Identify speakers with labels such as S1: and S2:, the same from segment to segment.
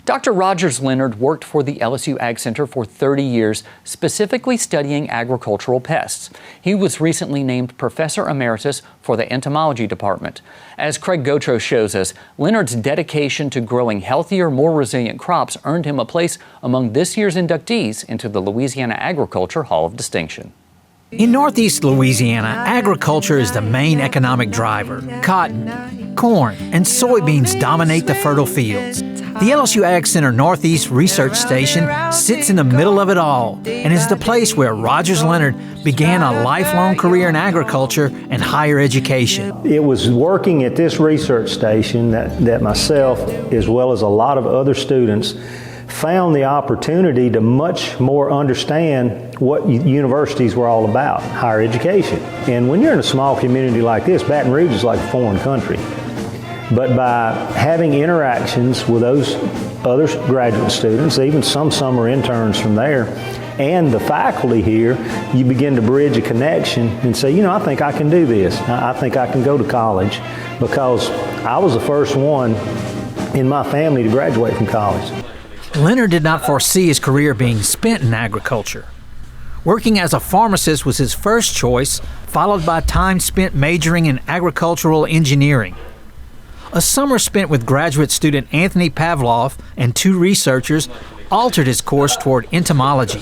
S1: Dr. Rogers Leonard worked for the LSU AgCenter for 30 years, specifically studying agricultural pests. He was recently named Professor Emeritus for the Entomology Department. As Craig Gautreaux shows us, Leonard's dedication to growing healthier, more resilient crops earned him a place among this year's inductees into the Louisiana Agriculture Hall of Distinction.
S2: In Northeast Louisiana, agriculture is the main economic driver. Cotton, corn, and soybeans dominate the fertile fields. The LSU AgCenter Northeast Research Station sits in the middle of it all and is the place where Rogers Leonard began a lifelong career in agriculture and higher education.
S3: It was working at this research station that myself, as well as a lot of other students, found the opportunity to much more understand what universities were all about, higher education. And when you're in a small community like this, Baton Rouge is like a foreign country. But by having interactions with those other graduate students, even some summer interns from there, and the faculty here, you begin to bridge a connection and say, you know, I think I can do this. I think I can go to college, because I was the first one in my family to graduate from college.
S2: Leonard did not foresee his career being spent in agriculture. Working as a pharmacist was his first choice, followed by time spent majoring in agricultural engineering. A summer spent with graduate student Anthony Pavlov and two researchers altered his course toward entomology.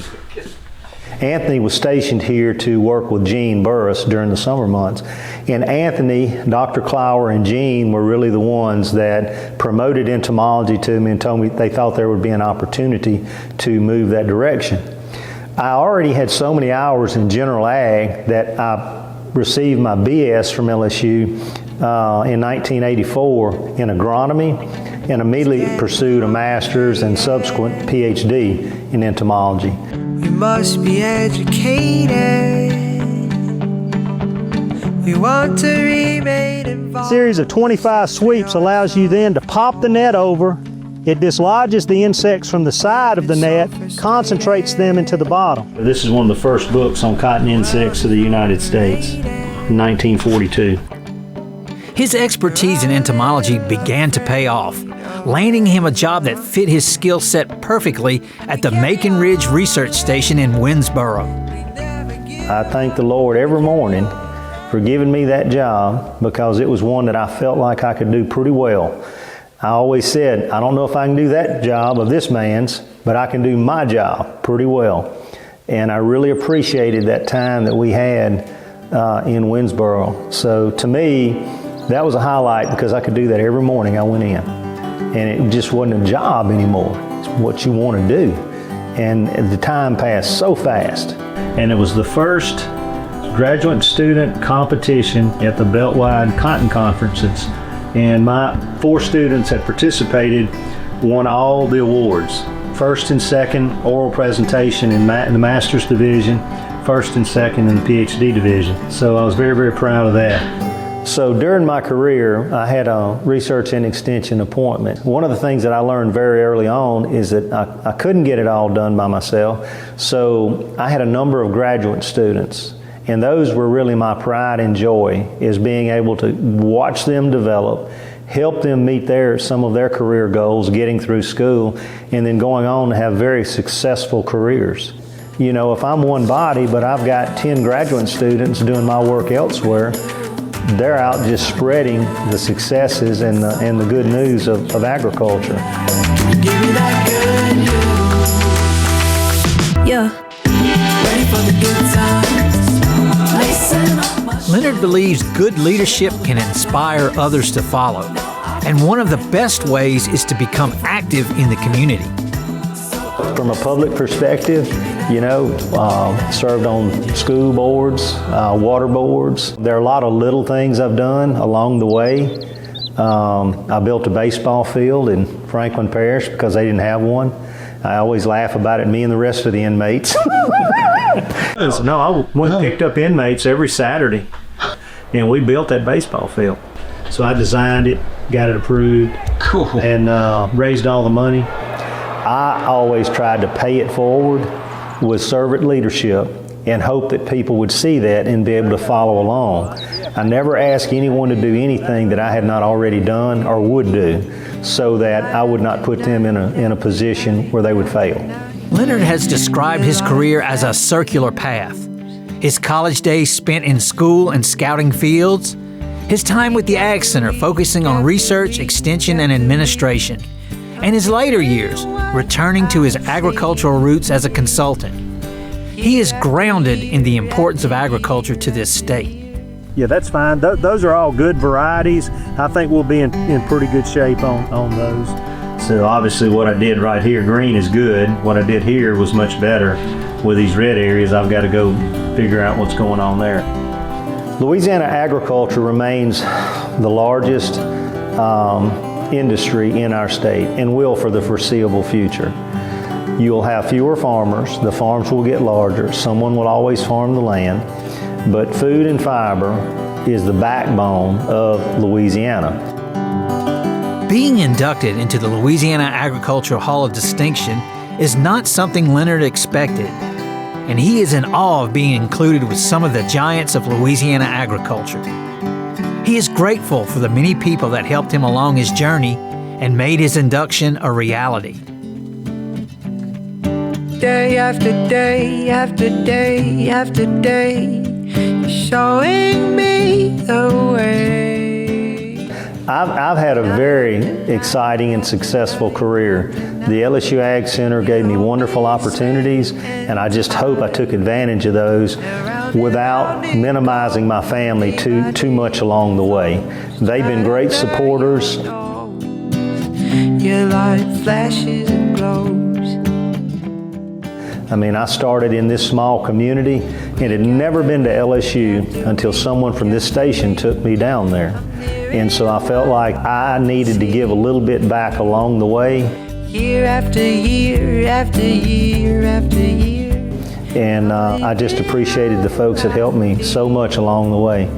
S3: Anthony was stationed here to work with Gene Burris during the summer months. And Anthony, Dr. Clower, and Gene were really the ones that promoted entomology to me and told me they thought there would be an opportunity to move that direction. I already had so many hours in general ag that I received my BS from LSU in 1984 in agronomy, and immediately pursued a master's and subsequent PhD in entomology.
S4: We must be educated. We want to remain involved.
S3: A series of 25 sweeps allows you then to pop the net over. It dislodges the insects from the side of the net, concentrates them into the bottom. This is one of the first books on cotton insects of the United States, 1942.
S2: His expertise in entomology began to pay off, landing him a job that fit his skill set perfectly at the Macon Ridge Research Station in Winsboro.
S3: I thank the Lord every morning for giving me that job, because it was one that I felt like I could do pretty well. I always said, I don't know if I can do that job of this man's, but I can do my job pretty well. And I really appreciated that time that we had in Winsboro. So to me, that was a highlight, because I could do that every morning I went in. And it just wasn't a job anymore. It's what you want to do. And the time passed so fast. And it was the first graduate student competition at the Beltwide Cotton Conferences. And my 4 students that participated won all the awards. First and second oral presentation in the master's division, first and second in the PhD division. So I was very, very proud of that. So during my career, I had a research and extension appointment. One of the things that I learned very early on is that I couldn't get it all done by myself. So I had a number of graduate students, and those were really my pride and joy, is being able to watch them develop, help them meet some of their career goals, getting through school, and then going on to have very successful careers. You know, if I'm one body, but I've got 10 graduate students doing my work elsewhere, they're out just spreading the successes and the good news of agriculture.
S4: Give me that good news. Yeah. Ready for the good times.
S2: Leonard believes good leadership can inspire others to follow. And one of the best ways is to become active in the community.
S3: From a public perspective, you know, served on school boards, water boards. There are a lot of little things I've done along the way. I built a baseball field in Franklin Parish because they didn't have one. I always laugh about it, me and the rest of the inmates. No, I went and picked up inmates every Saturday, and we built that baseball field. So I designed it, got it approved, and raised all the money. I always tried to pay it forward with servant leadership and hope that people would see that and be able to follow along. I never asked anyone to do anything that I had not already done or would do, so that I would not put them in a position where they would fail.
S2: Leonard has described his career as a circular path. His college days spent in school and scouting fields, his time with the AgCenter focusing on research, extension, and administration, and his later years returning to his agricultural roots as a consultant. He is grounded in the importance of agriculture to this state.
S3: Yeah, that's fine. Those are all good varieties. I think we'll be in pretty good shape on those. So obviously what I did right here, green, is good. What I did here was much better. With these red areas, I've got to go figure out what's going on there. Louisiana agriculture remains the largest industry in our state and will for the foreseeable future. You'll have fewer farmers, the farms will get larger, someone will always farm the land, but food and fiber is the backbone of Louisiana.
S2: Being inducted into the Louisiana Agricultural Hall of Distinction is not something Leonard expected, and he is in awe of being included with some of the giants of Louisiana agriculture. He is grateful for the many people that helped him along his journey and made his induction a reality.
S4: Day after day after day after day, you're showing me the way.
S3: I've had a very exciting and successful career. The LSU AgCenter gave me wonderful opportunities, and I just hope I took advantage of those without minimizing my family too much along the way. They've been great supporters.
S4: Your light flashes and glows.
S3: I mean, I started in this small community and had never been to LSU until someone from this station took me down there. And so I felt like I needed to give a little bit back along the way.
S4: Year after year after year after year.
S3: And I just appreciated the folks that helped me so much along the way.